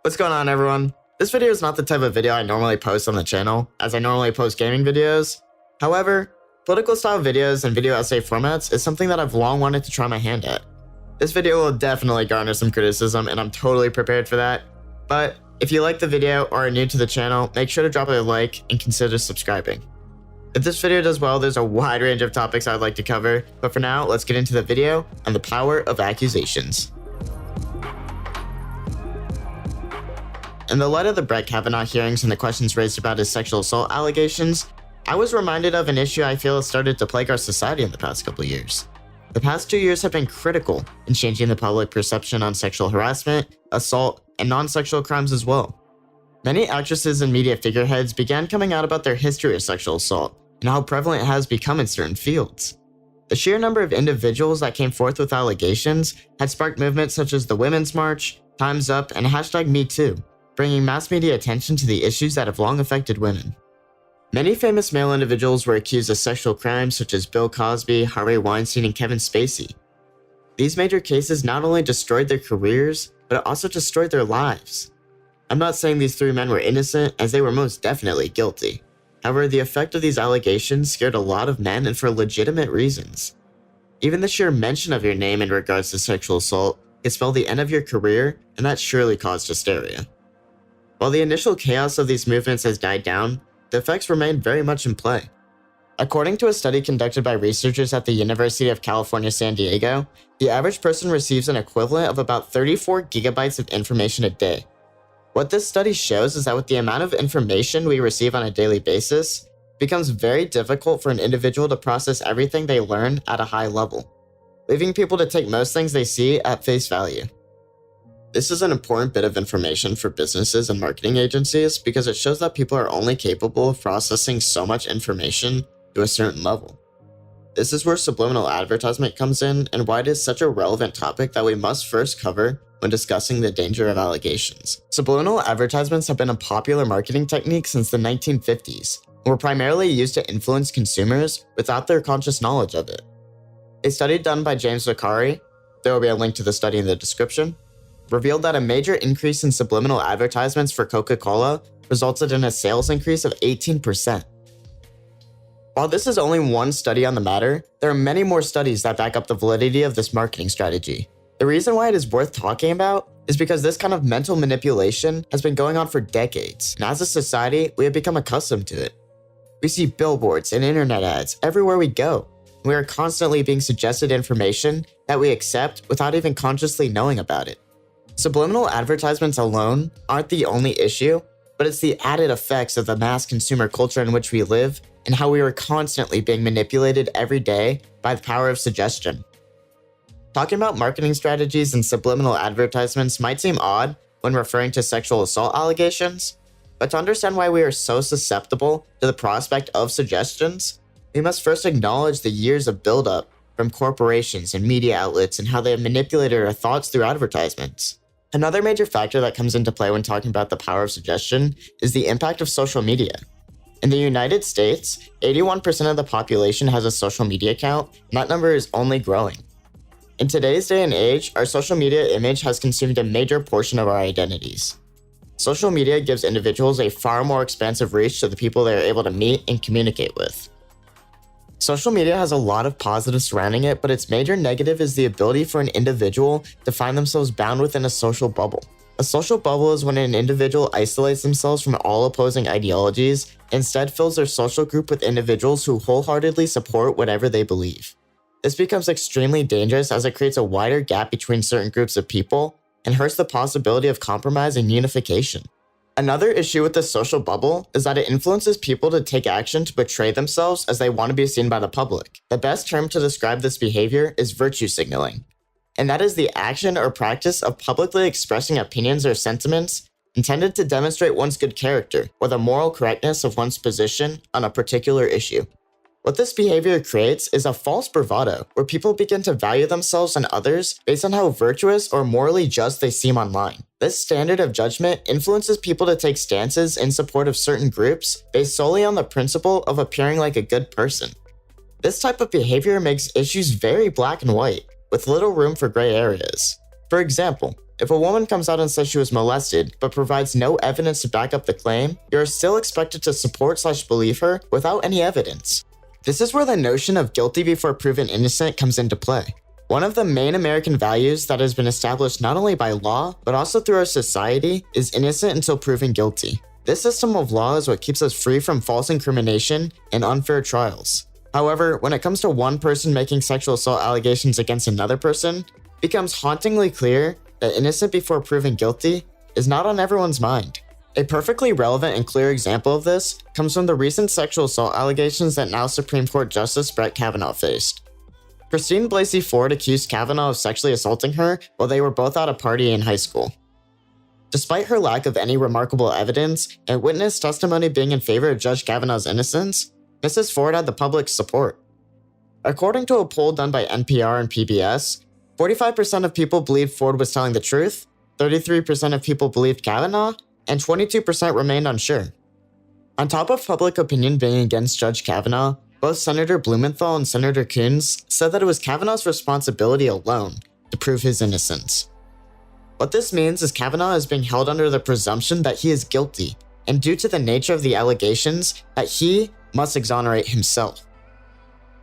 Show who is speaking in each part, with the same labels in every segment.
Speaker 1: What's going on, everyone? This video is not the type of video I normally post on the channel, as I normally post gaming videos. However, political style videos and video essay formats is something that I've long wanted to try my hand at. This video will definitely garner some criticism, and I'm totally prepared for that. But if you like the video or are new to the channel, make sure to drop a like and consider subscribing. If this video does well, there's a wide range of topics I'd like to cover, but for now, let's get into the video on the power of accusations. In the light of the Brett Kavanaugh hearings and the questions raised about his sexual assault allegations, I was reminded of an issue I feel has started to plague our society in the past couple years. The past 2 years have been critical in changing the public perception on sexual harassment, assault, and non-sexual crimes as well. Many actresses and media figureheads began coming out about their history of sexual assault and how prevalent it has become in certain fields. The sheer number of individuals that came forth with allegations had sparked movements such as the Women's March, Time's Up, and #MeToo, bringing mass media attention to the issues that have long affected women. Many famous male individuals were accused of sexual crimes such as Bill Cosby, Harvey Weinstein, and Kevin Spacey. These major cases not only destroyed their careers, but it also destroyed their lives. I'm not saying these three men were innocent, as they were most definitely guilty. However, the effect of these allegations scared a lot of men, and for legitimate reasons. Even the sheer mention of your name in regards to sexual assault could spell the end of your career, and that surely caused hysteria. While the initial chaos of these movements has died down, the effects remain very much in play. According to a study conducted by researchers at the University of California, San Diego, the average person receives an equivalent of about 34 gigabytes of information a day. What this study shows is that with the amount of information we receive on a daily basis, it becomes very difficult for an individual to process everything they learn at a high level, leaving people to take most things they see at face value. This is an important bit of information for businesses and marketing agencies because it shows that people are only capable of processing so much information to a certain level. This is where subliminal advertisement comes in and why it is such a relevant topic that we must first cover when discussing the danger of allegations. Subliminal advertisements have been a popular marketing technique since the 1950s and were primarily used to influence consumers without their conscious knowledge of it. A study done by James Vicari, there will be a link to the study in the description, revealed that a major increase in subliminal advertisements for Coca-Cola resulted in a sales increase of 18%. While this is only one study on the matter, there are many more studies that back up the validity of this marketing strategy. The reason why it is worth talking about is because this kind of mental manipulation has been going on for decades, and as a society, we have become accustomed to it. We see billboards and internet ads everywhere we go, and we are constantly being suggested information that we accept without even consciously knowing about it. Subliminal advertisements alone aren't the only issue, but it's the added effects of the mass consumer culture in which we live and how we are constantly being manipulated every day by the power of suggestion. Talking about marketing strategies and subliminal advertisements might seem odd when referring to sexual assault allegations, but to understand why we are so susceptible to the prospect of suggestions, we must first acknowledge the years of buildup from corporations and media outlets and how they have manipulated our thoughts through advertisements. Another major factor that comes into play when talking about the power of suggestion is the impact of social media. In the United States, 81% of the population has a social media account, and that number is only growing. In today's day and age, our social media image has consumed a major portion of our identities. Social media gives individuals a far more expansive reach to the people they are able to meet and communicate with. Social media has a lot of positives surrounding it, but its major negative is the ability for an individual to find themselves bound within a social bubble. A social bubble is when an individual isolates themselves from all opposing ideologies and instead fills their social group with individuals who wholeheartedly support whatever they believe. This becomes extremely dangerous as it creates a wider gap between certain groups of people and hurts the possibility of compromise and unification. Another issue with the social bubble is that it influences people to take action to portray themselves as they want to be seen by the public. The best term to describe this behavior is virtue signaling, and that is the action or practice of publicly expressing opinions or sentiments intended to demonstrate one's good character or the moral correctness of one's position on a particular issue. What this behavior creates is a false bravado, where people begin to value themselves and others based on how virtuous or morally just they seem online. This standard of judgment influences people to take stances in support of certain groups based solely on the principle of appearing like a good person. This type of behavior makes issues very black and white, with little room for gray areas. For example, If a woman comes out and says she was molested, but provides no evidence to back up the claim, you are still expected to support/believe her without any evidence. This is where the notion of guilty before proven innocent comes into play. One of the main American values that has been established not only by law, but also through our society is innocent until proven guilty. This system of law is what keeps us free from false incrimination and unfair trials. However, when it comes to one person making sexual assault allegations against another person, it becomes hauntingly clear that innocent before proven guilty is not on everyone's mind. A perfectly relevant and clear example of this comes from the recent sexual assault allegations that now Supreme Court Justice Brett Kavanaugh faced. Christine Blasey Ford accused Kavanaugh of sexually assaulting her while they were both at a party in high school. Despite her lack of any remarkable evidence and witness testimony being in favor of Judge Kavanaugh's innocence, Mrs. Ford had the public's support. According to a poll done by NPR and PBS, 45% of people believed Ford was telling the truth, 33% of people believed Kavanaugh, and 22% remained unsure. On top of public opinion being against Judge Kavanaugh, both Senator Blumenthal and Senator Coons said that it was Kavanaugh's responsibility alone to prove his innocence. What this means is Kavanaugh is being held under the presumption that he is guilty, and due to the nature of the allegations, that he must exonerate himself.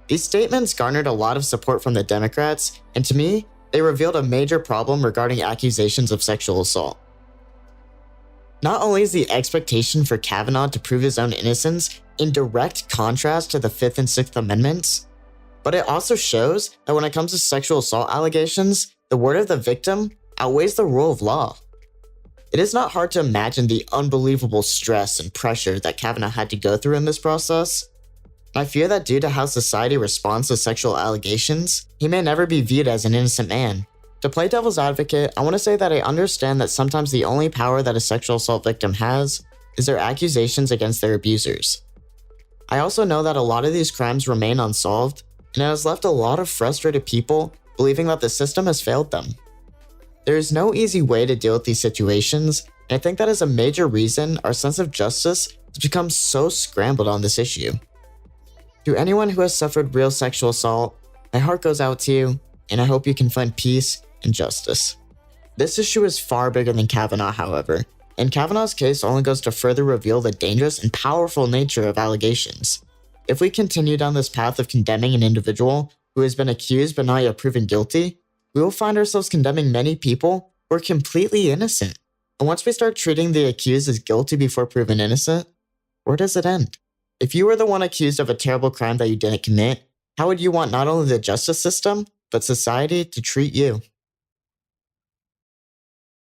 Speaker 1: These statements garnered a lot of support from the Democrats, and to me, they revealed a major problem regarding accusations of sexual assault. Not only is the expectation for Kavanaugh to prove his own innocence in direct contrast to the Fifth and Sixth Amendments, but it also shows that when it comes to sexual assault allegations, the word of the victim outweighs the rule of law. It is not hard to imagine the unbelievable stress and pressure that Kavanaugh had to go through in this process. I fear that due to how society responds to sexual allegations, he may never be viewed as an innocent man. To play devil's advocate, I want to say that I understand that sometimes the only power that a sexual assault victim has is their accusations against their abusers. I also know that a lot of these crimes remain unsolved, and it has left a lot of frustrated people believing that the system has failed them. There is no easy way to deal with these situations, and I think that is a major reason our sense of justice has become so scrambled on this issue. To anyone who has suffered real sexual assault, my heart goes out to you, and I hope you can find peace and justice. This issue is far bigger than Kavanaugh, however, and Kavanaugh's case only goes to further reveal the dangerous and powerful nature of allegations. If we continue down this path of condemning an individual who has been accused but not yet proven guilty, we will find ourselves condemning many people who are completely innocent. And once we start treating the accused as guilty before proven innocent, where does it end? If you were the one accused of a terrible crime that you didn't commit, how would you want not only the justice system, but society to treat you?